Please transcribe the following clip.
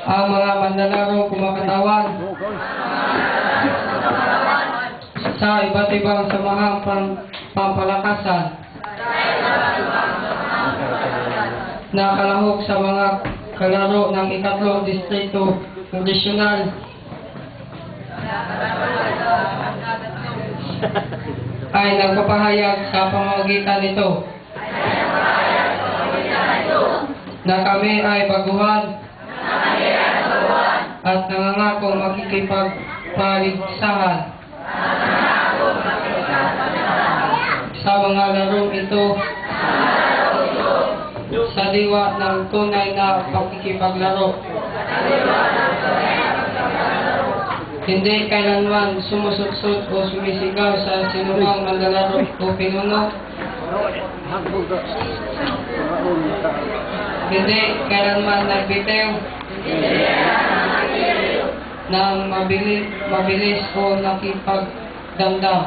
ang mga manlalaro kumakatawan sa iba't ibang samahang pampalakasan na kalahok sa mga kalaro ng ikatlong distrito kondisyon ay nagpapahayag sa pamamagitan nito na kami ay baguhan at nangangakong makikipagpaligsahan sa mga larong ito sa diwa ng tunay na pakikipaglaro. Hindi kailanman sumusutsut o sumisigaw sa sinumang manlalaro o pinuno. Hindi kailanman nagbitiw ng mabilis o nakipagdamdam.